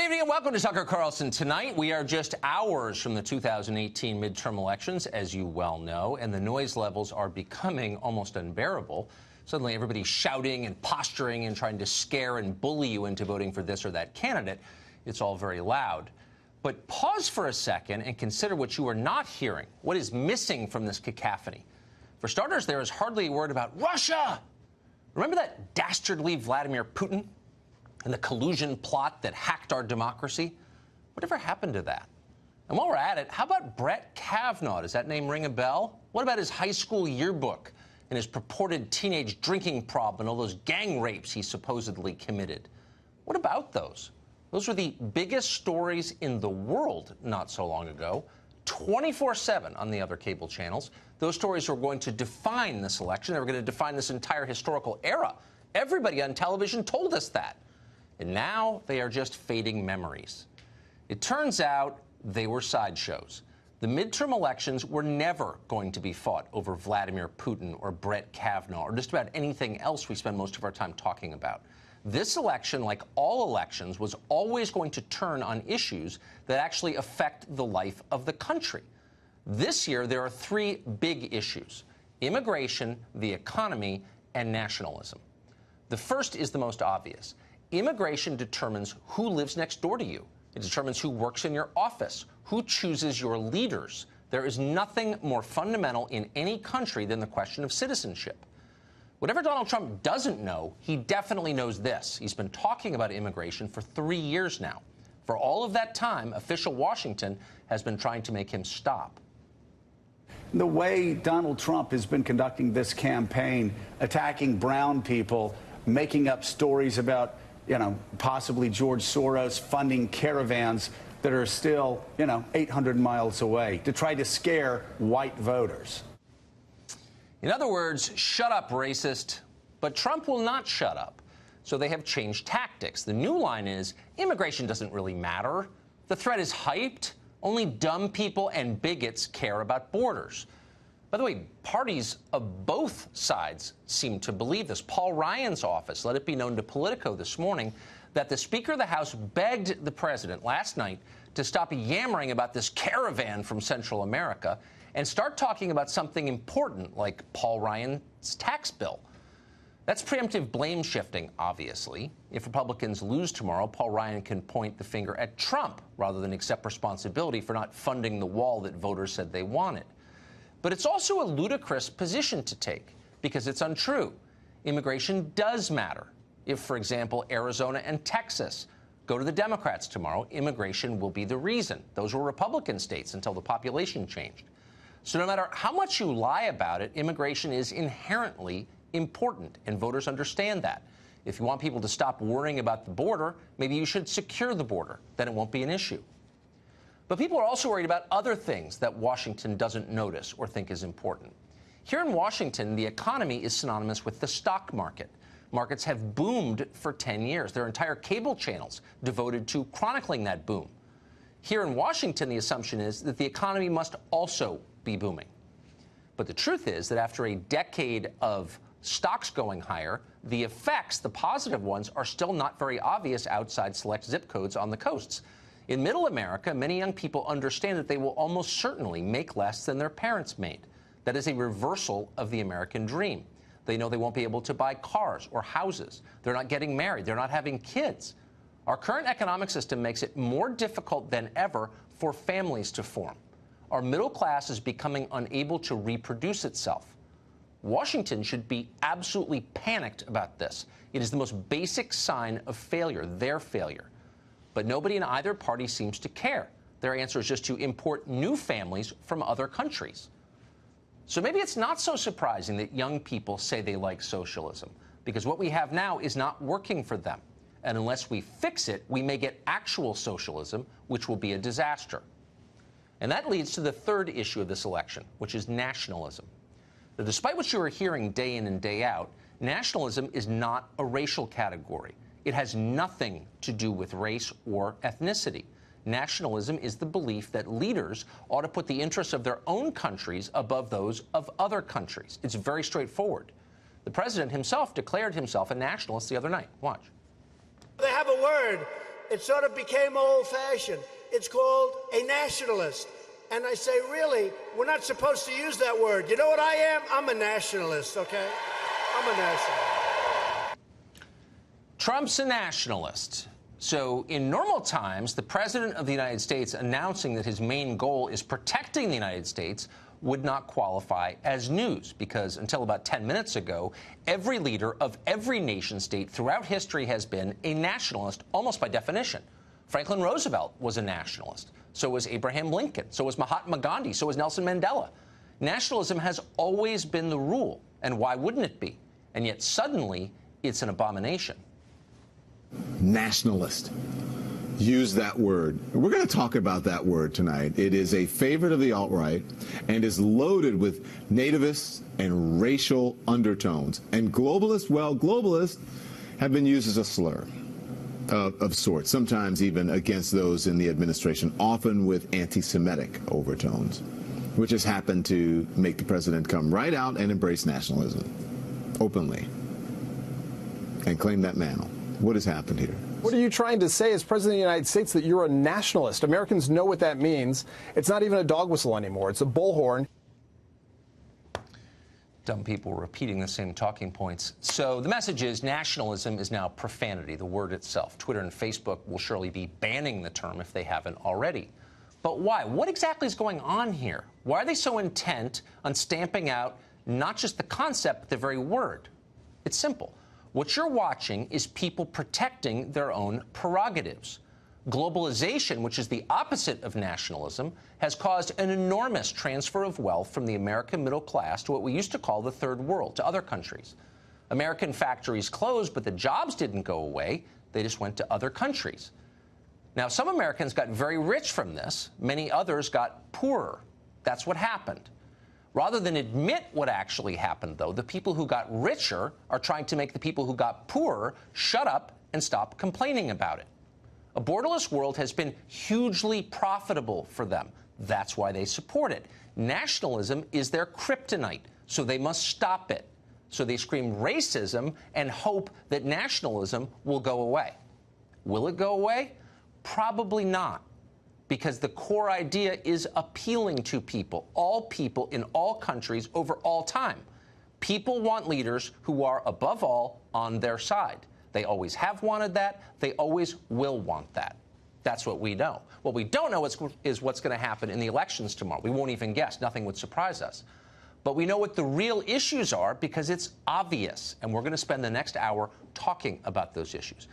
evening and welcome to Tucker Carlson Tonight. We are just hours from the 2018 midterm elections, as you well know, and the noise levels are becoming almost unbearable. Suddenly everybody's shouting and posturing and trying to scare and bully you into voting for this or that candidate. It's all very loud. But pause for a second and consider what you are not hearing, what is missing from this cacophony. For starters, there is hardly a word about Russia. Remember that dastardly Vladimir Putin and the collusion plot that hacked our democracy? Whatever happened to that? And while we're at it, how about Brett Kavanaugh? Does that name ring a bell? What about his high school yearbook and his purported teenage drinking problem and all those gang rapes he supposedly committed? What about those? Those were the biggest stories in the world not so long ago, 24/7 on the other cable channels. Those stories were going to define this election. They were going to define this entire historical era. Everybody on television told us that. And now they are just fading memories. It turns out they were sideshows. The midterm elections were never going to be fought over Vladimir Putin or Brett Kavanaugh or just about anything else we spend most of our time talking about. This election, like all elections, was always going to turn on issues that actually affect the life of the country. This year, there are three big issues: immigration, the economy, and nationalism. The first is the most obvious. Immigration determines who lives next door to you. It determines who works in your office, who chooses your leaders. There is nothing more fundamental in any country than the question of citizenship. Whatever Donald Trump doesn't know, he definitely knows this. He's been talking about immigration for 3 years now. For all of that time, official Washington has been trying to make him stop. The way Donald Trump has been conducting this campaign, attacking brown people, making up stories about, possibly George Soros funding caravans that are still, 800 miles away to try to scare white voters. In other words, shut up, racist. But Trump will not shut up. So they have changed tactics. The new line is, immigration doesn't really matter. The threat is hyped. Only dumb people and bigots care about borders. By the way, parties of both sides seem to believe this. Paul Ryan's office let it be known to Politico this morning that the Speaker of the House begged the president last night to stop yammering about this caravan from Central America and start talking about something important like Paul Ryan's tax bill. That's preemptive blame shifting, obviously. If Republicans lose tomorrow, Paul Ryan can point the finger at Trump rather than accept responsibility for not funding the wall that voters said they wanted. But it's also a ludicrous position to take because it's untrue. Immigration does matter. If, for example, Arizona and Texas go to the Democrats tomorrow, immigration will be the reason. Those were Republican states until the population changed. So no matter how much you lie about it, immigration is inherently important, and voters understand that. If you want people to stop worrying about the border, maybe you should secure the border. Then it won't be an issue. But people are also worried about other things that Washington doesn't notice or think is important. Here in Washington, the economy is synonymous with the stock market. Markets have boomed for 10 years. There are entire cable channels devoted to chronicling that boom. Here in Washington, the assumption is that the economy must also be booming. But the truth is that after a decade of stocks going higher, the effects, the positive ones, are still not very obvious outside select zip codes on the coasts. In Middle America, many young people understand that they will almost certainly make less than their parents made. That is a reversal of the American dream. They know they won't be able to buy cars or houses. They're not getting married. They're not having kids. Our current economic system makes it more difficult than ever for families to form. Our middle class is becoming unable to reproduce itself. Washington should be absolutely panicked about this. It is the most basic sign of failure, their failure. But nobody in either party seems to care. Their answer is just to import new families from other countries. So maybe it's not so surprising that young people say they like socialism, because what we have now is not working for them. And unless we fix it, we may get actual socialism, which will be a disaster. And that leads to the third issue of this election, which is nationalism. Now, despite what you are hearing day in and day out, nationalism is not a racial category. It has nothing to do with race or ethnicity. Nationalism is the belief that leaders ought to put the interests of their own countries above those of other countries. It's very straightforward. The president himself declared himself a nationalist the other night. Watch. They have a word It sort of became old-fashioned. It's called a nationalist. And I say, really, we're not supposed to use that word. You know what I am? I'm a nationalist, okay? I'm a nationalist. Trump's a nationalist. So in normal times, the president of the United States announcing that his main goal is protecting the United States would not qualify as news, because until about 10 minutes ago, every leader of every nation state throughout history has been a nationalist, almost by definition. Franklin Roosevelt was a nationalist. So was Abraham Lincoln. So was Mahatma Gandhi. So was Nelson Mandela. Nationalism has always been the rule. And why wouldn't it be? And yet suddenly, it's an abomination. Nationalist. Use that word. We're going to talk about that word tonight. It is a favorite of the alt-right and is loaded with nativist and racial undertones. And globalists, well, globalists have been used as a slur of sorts, sometimes even against those in the administration, often with anti-Semitic overtones, which has happened to make the president come right out and embrace nationalism openly and claim that mantle. What has happened here? What are you trying to say as President of the United States, that you're a nationalist? Americans know what that means. It's not even a dog whistle anymore. It's a bullhorn. Dumb people repeating the same talking points. So the message is nationalism is now profanity, the word itself. Twitter and Facebook will surely be banning the term if they haven't already. But why? What exactly is going on here? Why are they so intent on stamping out not just the concept, but the very word? It's simple. What you're watching is people protecting their own prerogatives. Globalization, which is the opposite of nationalism, has caused an enormous transfer of wealth from the American middle class to what we used to call the third world, to other countries. American factories closed, but the jobs didn't go away. They just went to other countries. Now, some Americans got very rich from this. Many others got poorer. That's what happened. Rather than admit what actually happened, though, the people who got richer are trying to make the people who got poorer shut up and stop complaining about it. A borderless world has been hugely profitable for them. That's why they support it. Nationalism is their kryptonite, so they must stop it. So they scream racism and hope that nationalism will go away. Will it go away? Probably not, because the core idea is appealing to people in all countries over all time. People want leaders who are, above all, on their side. They always have wanted that. They always will want that. That's what we know. What we don't know is what's going to happen in the elections tomorrow. We won't even guess. Nothing would surprise us. But we know what the real issues are because it's obvious. And we're going to spend the next hour talking about those issues.